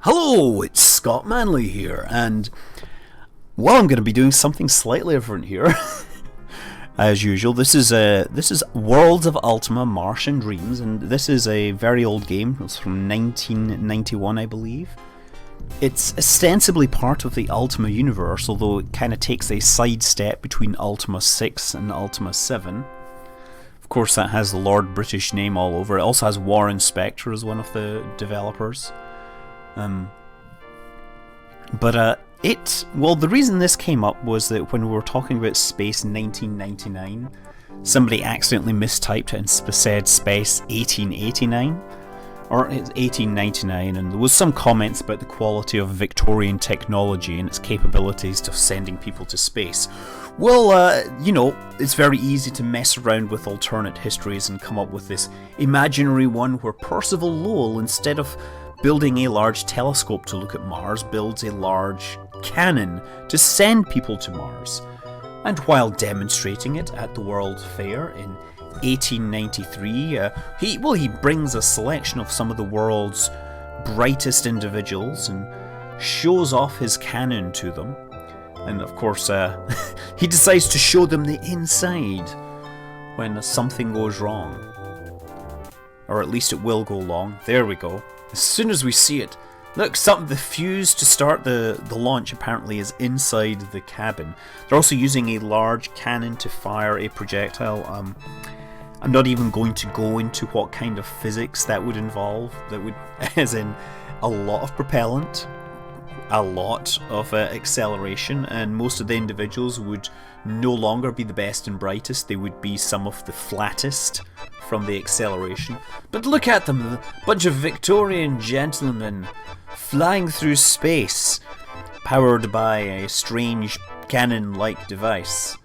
Hello, it's Scott Manley here, and well, I'm going to be doing something slightly different here. As usual, this is Worlds of Ultima Martian Dreams, and this is a very old game. It's from 1991, I believe. It's ostensibly part of the Ultima universe, although it kind of takes a sidestep between Ultima 6 and Ultima 7. Of course, that has the Lord British name all over. It also has Warren Spector as one of the developers. The reason this came up was that when we were talking about Space 1999, somebody accidentally mistyped it and said Space 1889, or 1899, and there was some comments about the quality of Victorian technology and its capabilities to sending people to space. Well, it's very easy to mess around with alternate histories and come up with this imaginary one where Percival Lowell, instead of building a large telescope to look at Mars, builds a large cannon to send people to Mars. And while demonstrating it at the World Fair in 1893, he brings a selection of some of the world's brightest individuals and shows off his cannon to them. And of course, he decides to show them the inside when something goes wrong. Or at least it will go wrong. There we go. As soon as we see it, look, the fuse to start the launch apparently is inside the cabin. They're also using a large cannon to fire a projectile. I'm not even going to go into what kind of physics that would involve. That would, as in, a lot of propellant, a lot of acceleration, and most of the individuals would no longer be the best and brightest. They would be some of the flattest from the acceleration. But look at them, a bunch of Victorian gentlemen flying through space, powered by a strange cannon-like device.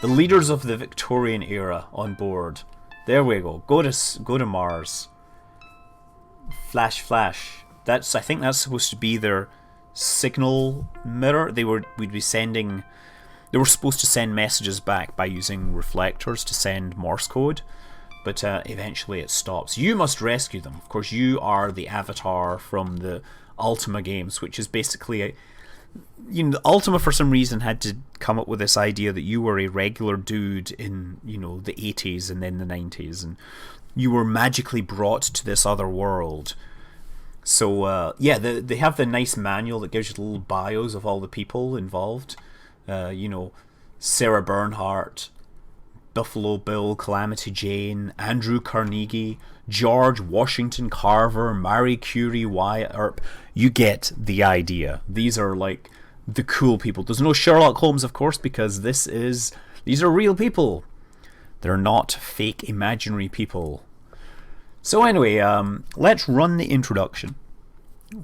The leaders of the Victorian era on board. There we go. Go to Mars. Flash, flash. I think that's supposed to be their signal mirror. They were supposed to send messages back by using reflectors to send Morse code, but eventually it stops. You must rescue them. Of course, you are the avatar from the Ultima games, which is basically Ultima for some reason had to come up with this idea that you were a regular dude in the 80s and then the 90s, and you were magically brought to this other world. So they have the nice manual that gives you the little bios of all the people involved. Sarah Bernhardt, Buffalo Bill, Calamity Jane, Andrew Carnegie, George Washington Carver, Marie Curie, Wyatt Earp. You get the idea. These are like the cool people. There's no Sherlock Holmes, of course, because these are real people. They're not fake imaginary people. So anyway, let's run the introduction,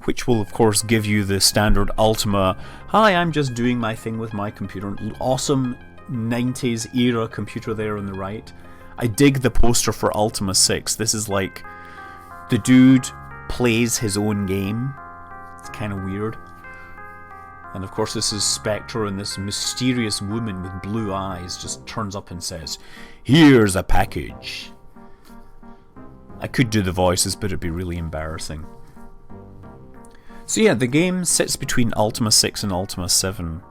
which will of course give you the standard Ultima, hi, I'm just doing my thing with my computer. Awesome 90s era computer there on the right. I dig the poster for Ultima 6. This is like the dude plays his own game. It's kind of weird. And of course this is Spectre, and this mysterious woman with blue eyes just turns up and says, here's a package. I could do the voices, but it'd be really embarrassing. So yeah, the game sits between Ultima 6 and Ultima 7.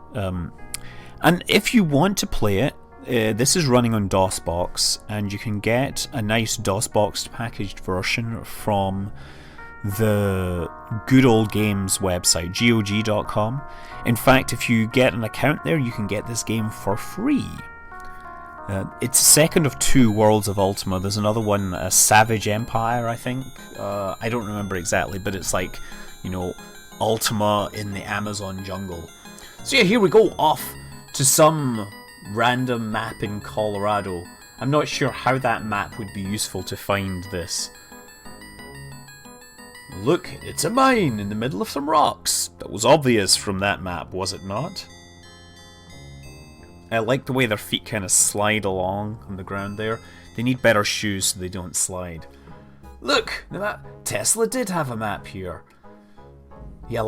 And if you want to play it, this is running on DOSBox, and you can get a nice DOSBox packaged version from the Good Old Games website, GOG.com. In fact, if you get an account there, you can get this game for free. It's second of two Worlds of Ultima. There's another one, Savage Empire, I think. I don't remember exactly, but it's like, Ultima in the Amazon jungle. So yeah, here we go, off to some random map in Colorado. I'm not sure how that map would be useful to find this. Look, it's a mine in the middle of some rocks. That was obvious from that map, was it not? I like the way their feet kind of slide along on the ground there. They need better shoes so they don't slide. Look, Tesla did have a map here. Yeah,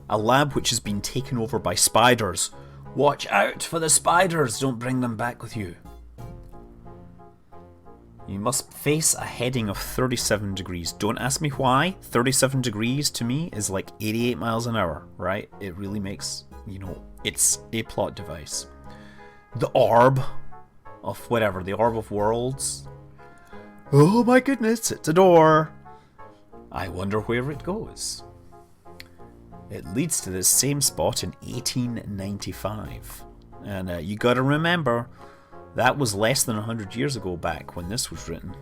a lab which has been taken over by spiders. Watch out for the spiders, don't bring them back with you. You must face a heading of 37 degrees. Don't ask me why. 37 degrees to me is like 88 miles an hour, right? It really makes, you know, it's a plot device. The orb of whatever, the orb of worlds. Oh my goodness, it's a door. I wonder where it goes. It leads to this same spot in 1895. And you gotta remember, that was less than 100 years ago back when this was written.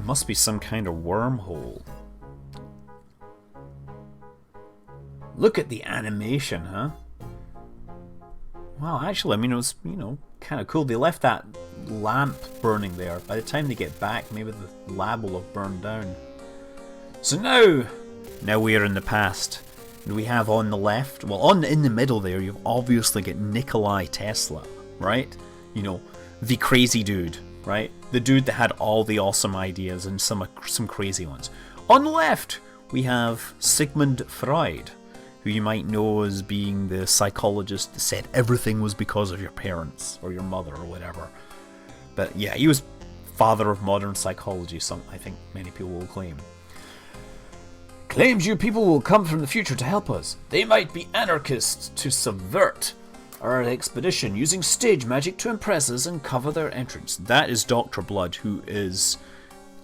Must be some kind of wormhole. Look at the animation, huh? Wow, actually, I mean, it was, you know, kind of cool. They left that lamp burning there. By the time they get back, maybe the lab will have burned down. So now we are in the past. And we have on the left, well, in the middle there, you've obviously got Nikola Tesla, right? You know, the crazy dude, right? The dude that had all the awesome ideas and some crazy ones. On the left, we have Sigmund Freud, who you might know as being the psychologist that said everything was because of your parents or your mother or whatever. But yeah, he was father of modern psychology, I think many people will claim. Claims you people will come from the future to help us. They might be anarchists to subvert our expedition using stage magic to impress us and cover their entrance. That is Dr. Blood, who is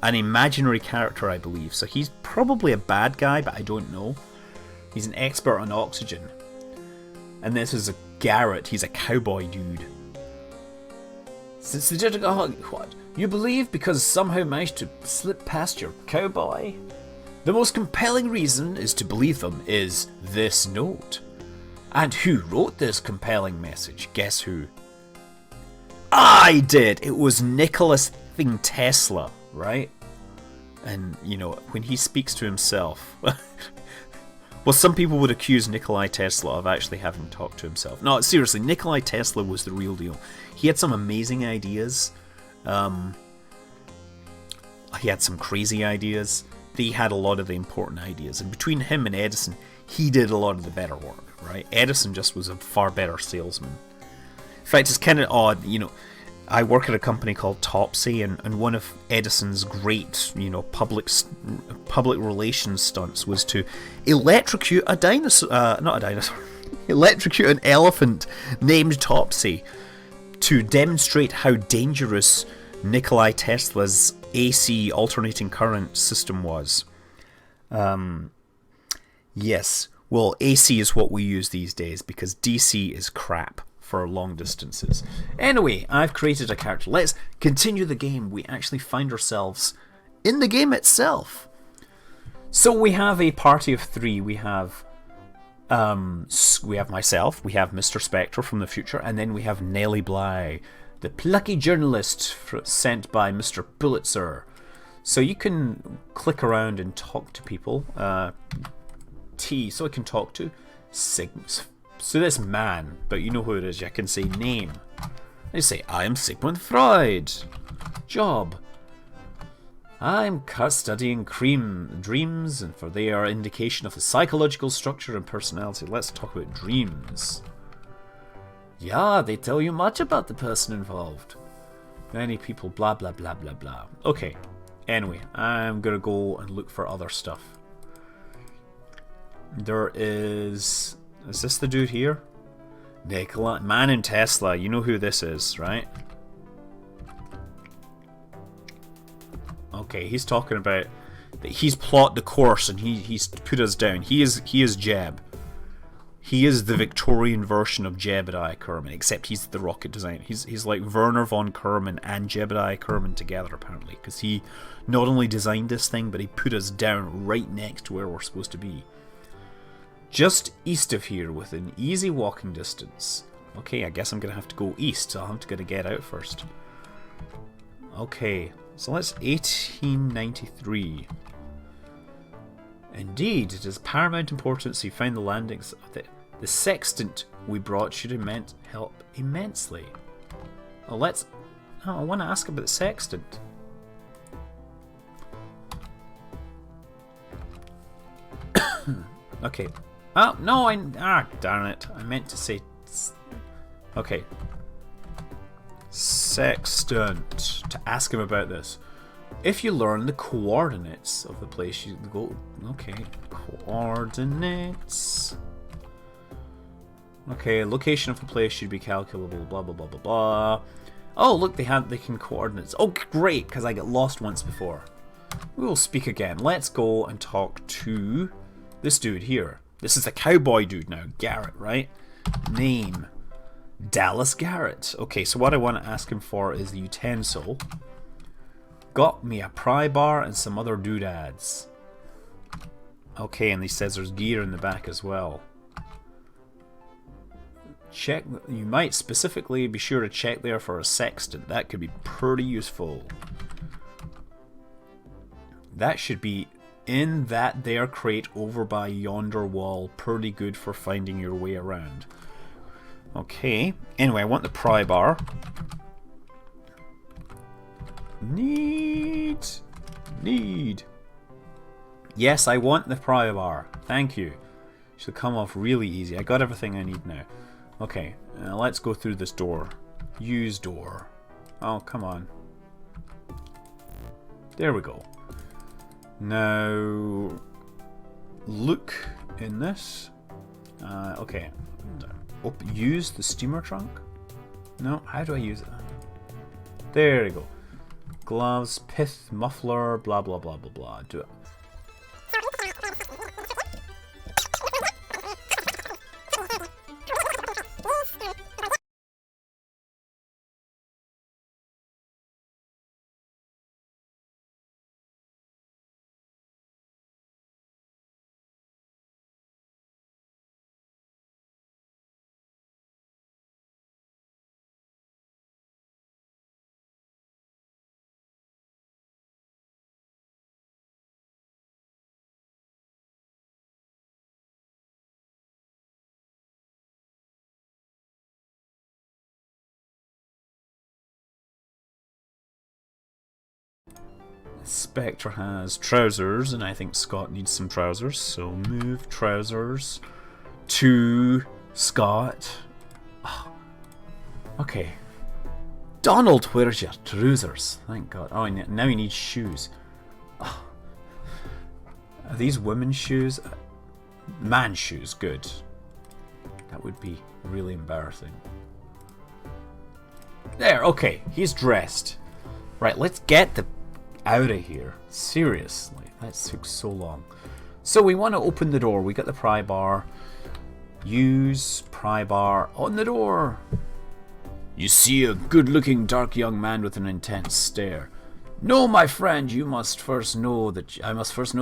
an imaginary character, I believe. So he's probably a bad guy, but I don't know. He's an expert on oxygen. And this is a Garrett. He's a cowboy dude. Since the what? You believe because somehow managed to slip past your cowboy? The most compelling reason is to believe them is this note. And who wrote this compelling message? Guess who? I did! It was Nikola Tesla, right? And, you know, when he speaks to himself... well, some people would accuse Nikola Tesla of actually having talked to himself. No, seriously, Nikola Tesla was the real deal. He had some amazing ideas. He had some crazy ideas. They had a lot of the important ideas, and between him and Edison, he did a lot of the better work, right? Edison just was a far better salesman. In fact, it's kind of odd, you know, I work at a company called Topsy, and one of Edison's great, you know, public relations stunts was to electrocute a dinosaur, electrocute an elephant named Topsy to demonstrate how dangerous Nikola Tesla's AC alternating current system was. Yes, well, AC is what we use these days because DC is crap for long distances. Anyway, I've created a character. Let's continue the game. We actually find ourselves in the game itself. So we have a party of three. We have myself, we have Mr. Spectre from the future, and then we have Nellie Bly, the plucky journalist sent by Mr. Pulitzer. So you can click around and talk to people. T, so I can talk to So this man, but you know who it is. I can say name. I say, I am Sigmund Freud. Job. I'm studying dreams, and for they are indication of the psychological structure and personality. Let's talk about dreams. Yeah, they tell you much about the person involved. Many people, blah, blah, blah, blah, blah. Okay, anyway, I'm gonna go and look for other stuff. There is this the dude here? Nikola, Man in Tesla, you know who this is, right? Okay, he's talking about that he's plot the course and he's put us down. He is Jeb. He is the Victorian version of Jebediah Kerman, except he's the rocket designer. He's like Werner von Kerman and Jebediah Kerman together, apparently, because he not only designed this thing, but he put us down right next to where we're supposed to be. Just east of here, within easy walking distance. Okay, I guess I'm going to have to go east, so I'll have to get out first. Okay, so let's 1893. Indeed, it is paramount importance you find the landings. The sextant we brought should help immensely. Oh, I want to ask about the sextant. Okay. Oh, no, darn it. I meant to say... Okay. Sextant to ask him about this. If you learn the coordinates of the place you go... Okay, coordinates... Okay, location of the place should be calculable, blah blah blah blah blah. Oh, look, they can coordinates. Oh, great, because I got lost once before. We will speak again. Let's go and talk to this dude here. This is the cowboy dude now, Garrett, right? Name. Dallas Garrett. Okay, so what I want to ask him for is the utensil. Got me a pry bar and some other doodads. Okay, and he says there's gear in the back as well. Check. You might specifically be sure to check there for a sextant. That could be pretty useful. That should be in that there crate over by yonder wall. Pretty good for finding your way around. Okay. Anyway, I want the pry bar. Need. Yes, I want the pry bar. Thank you. Should come off really easy. I got everything I need now. Okay, let's go through this door. Use door. Oh, come on. There we go. Now, look in this. Okay. Use the steamer trunk? No, how do I use it? There you go. Gloves, pith, muffler, blah blah blah blah blah. Do it. Spectre has trousers, and I think Scott needs some trousers, so move trousers to Scott. Oh, okay. Donald, where's your trousers? Thank God. Oh, now he needs shoes. Oh. Are these women's shoes? Man's shoes, good. That would be really embarrassing. There, okay, he's dressed. Right, let's get the out of here. Seriously, that took so long. So we want to open the door. We got the pry bar. Use pry bar on the door. You see a good-looking dark young man with an intense stare. No, my friend, I must first know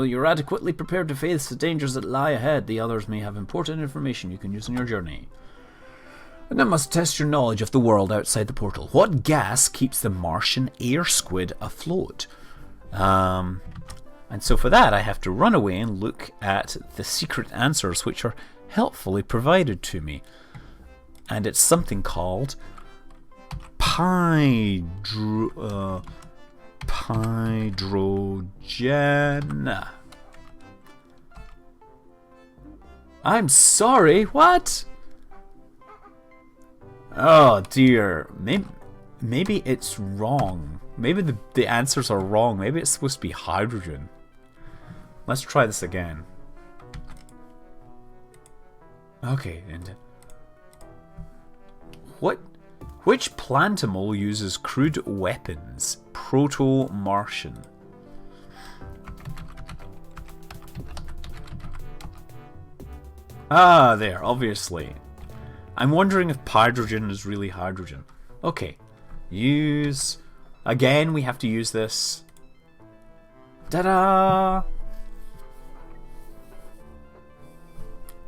you're adequately prepared to face the dangers that lie ahead. The others may have important information you can use on your journey. And I must test your knowledge of the world outside the portal. What gas keeps the Martian air squid afloat? And so for that I have to run away and look at the secret answers which are helpfully provided to me. And it's something called hydrogen. I'm sorry, what? Oh dear, maybe it's wrong. Maybe the answers are wrong. Maybe it's supposed to be hydrogen. Let's try this again. Okay, and which plantimal uses crude weapons? Proto-Martian. Ah, there, obviously. I'm wondering if hydrogen is really hydrogen. Okay. Use... Again, we have to use this. Ta-da!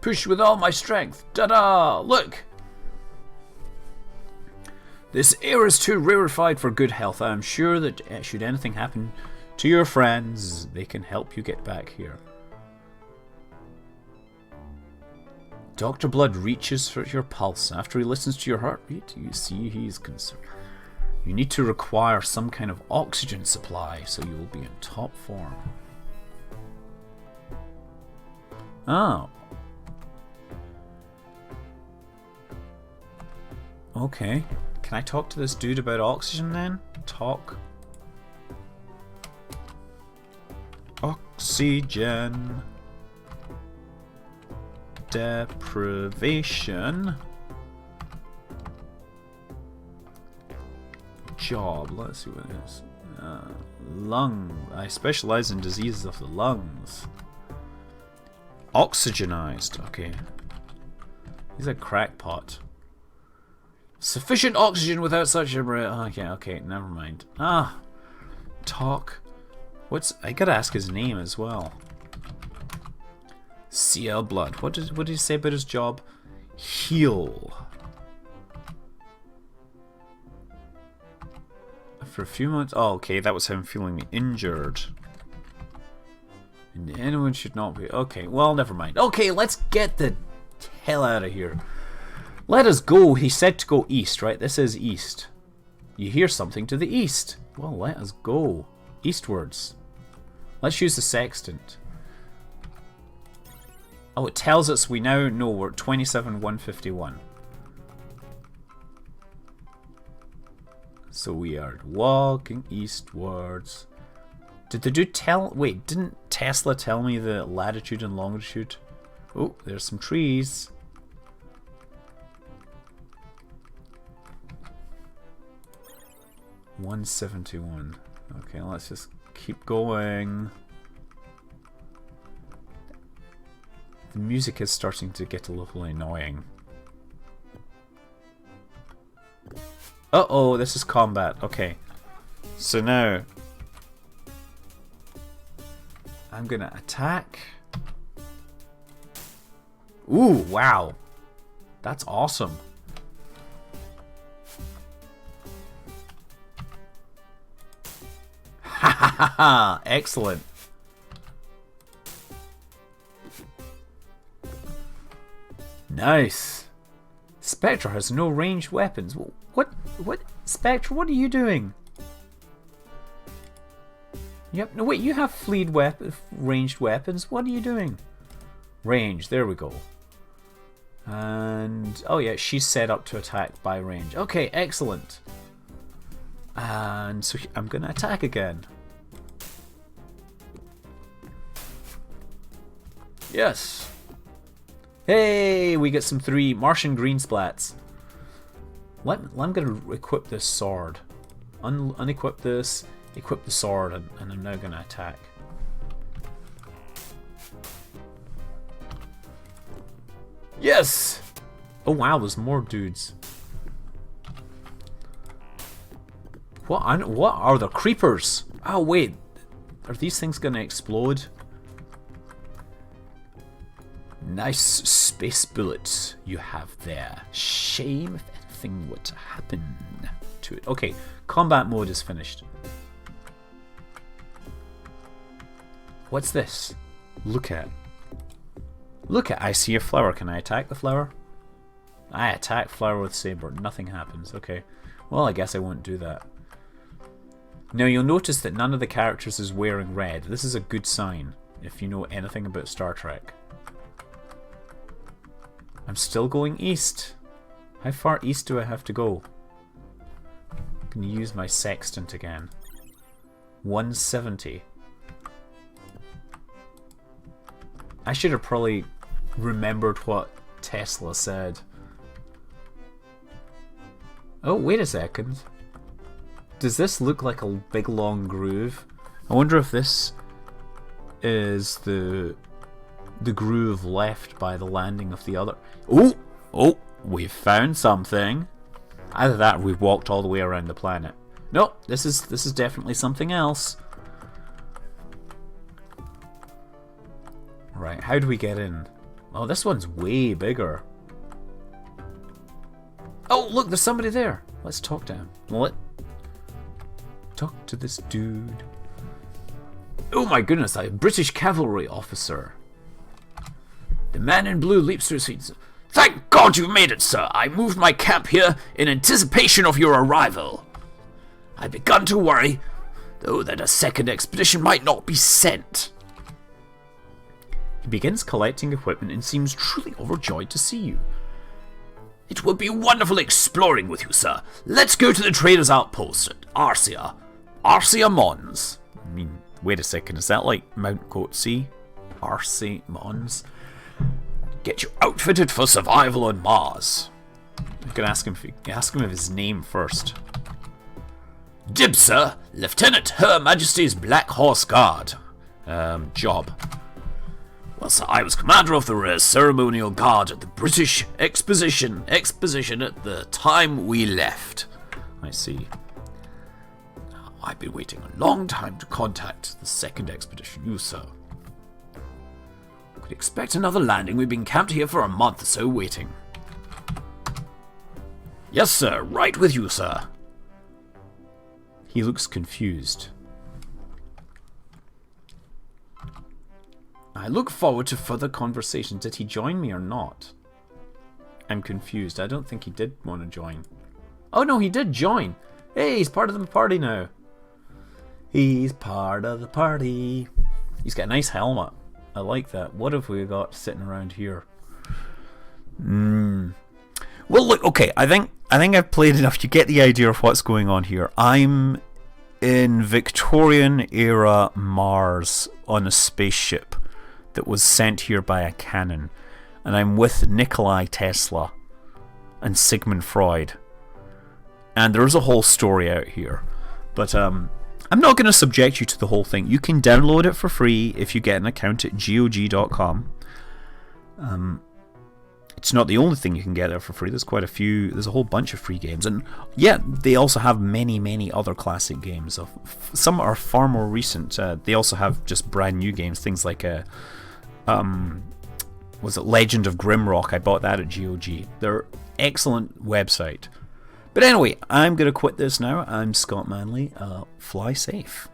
Push with all my strength. Ta-da! Look! This air is too rarefied for good health. I am sure that should anything happen to your friends, they can help you get back here. Dr. Blood reaches for your pulse. After he listens to your heartbeat, you see he's concerned. You need to require some kind of oxygen supply, so you will be in top form. Oh. Okay. Can I talk to this dude about oxygen then? Talk. Oxygen. Deprivation. Job. Let's see what it is. Lung. I specialize in diseases of the lungs. Oxygenized. Okay. He's a crackpot. Sufficient oxygen without such a... Okay, never mind. Talk. I gotta ask his name as well. CL Blood. What did he say about his job? Heal. For a few months... Oh, okay, that was him feeling injured. And anyone should not be... Okay, well, never mind. Okay, let's get the hell out of here. Let us go. He said to go east, right? This is east. You hear something to the east. Well, let us go. Eastwards. Let's use the sextant. Oh, it tells us we now know we're at 27,151. So we are walking eastwards. Did the dude tell... Wait, didn't Tesla tell me the latitude and longitude? Oh, there's some trees. $171. Okay, let's just keep going. The music is starting to get a little annoying. Uh-oh, this is combat. Okay. So now... I'm gonna attack. Ooh, wow. That's awesome. Ha ha ha ha! Excellent. Nice. Spectre has no ranged weapons. What? Spectre, what are you doing? Yep. No, wait. You have ranged weapons. What are you doing? Range. There we go. And oh yeah, she's set up to attack by range. Okay, excellent. And so I'm gonna attack again. Yes. Hey, we get some 3 Martian green splats. I'm gonna equip this sword. Unequip this. Equip the sword, and I'm now gonna attack. Yes! Oh wow, there's more dudes. What are the creepers? Oh wait, are these things gonna explode? Nice space bullets you have there. Shame if anything were to happen to it. Okay, combat mode is finished. What's this? Look at. I see a flower. Can I attack the flower? I attack flower with saber. Nothing happens. Okay. Well, I guess I won't do that. Now you'll notice that none of the characters is wearing red. This is a good sign if you know anything about Star Trek. I'm still going east. How far east do I have to go? I'm going to use my sextant again. 170. I should have probably remembered what Tesla said. Oh, wait a second. Does this look like a big long groove? I wonder if this is the groove left by the landing of the other... Oh, we've found something. Either that or we've walked all the way around the planet. No, this is definitely something else. Right, how do we get in? Oh, this one's way bigger. Oh, look, there's somebody there. Let's talk to him. Talk to this dude. Oh my goodness, a British cavalry officer. The man in blue leaps to his feet. Thank God you've made it, sir. I moved my camp here in anticipation of your arrival. I'd begun to worry, though, that a second expedition might not be sent. He begins collecting equipment and seems truly overjoyed to see you. It would be wonderful exploring with you, sir. Let's go to the trader's outpost at Arcia. Arcia Mons. I mean, wait a second, is that like Mount Coetzee? Arcia Mons? Get you outfitted for survival on Mars. I'm gonna ask him if his name first. Dibs, sir. Lieutenant Her Majesty's Black Horse Guard. Job. Well, sir, I was commander of the ceremonial guard at the British exposition at the time we left. I see. I've been waiting a long time to contact the second expedition. You, sir. Could expect another landing. We've been camped here for a month or so waiting. Yes, sir. Right with you, sir. He looks confused. I look forward to further conversation. Did he join me or not? I'm confused. I don't think he did want to join. Oh no, he did join. Hey, he's part of the party now. He's part of the party. He's got a nice helmet. I like that. What have we got sitting around here? Well, look, okay, I think I've played enough. You get the idea of what's going on here. I'm in Victorian era Mars on a spaceship that was sent here by a cannon, and I'm with Nikola Tesla and Sigmund Freud, and there's a whole story out here, but I'm not going to subject you to the whole thing. You can download it for free if you get an account at GOG.com. It's not the only thing you can get there for free. There's quite a few. There's a whole bunch of free games, and yeah, they also have many other classic games. Some are far more recent. They also have just brand new games. Things like was it Legend of Grimrock? I bought that at GOG. They're excellent website. But anyway, I'm gonna quit this now. I'm Scott Manley. Fly safe.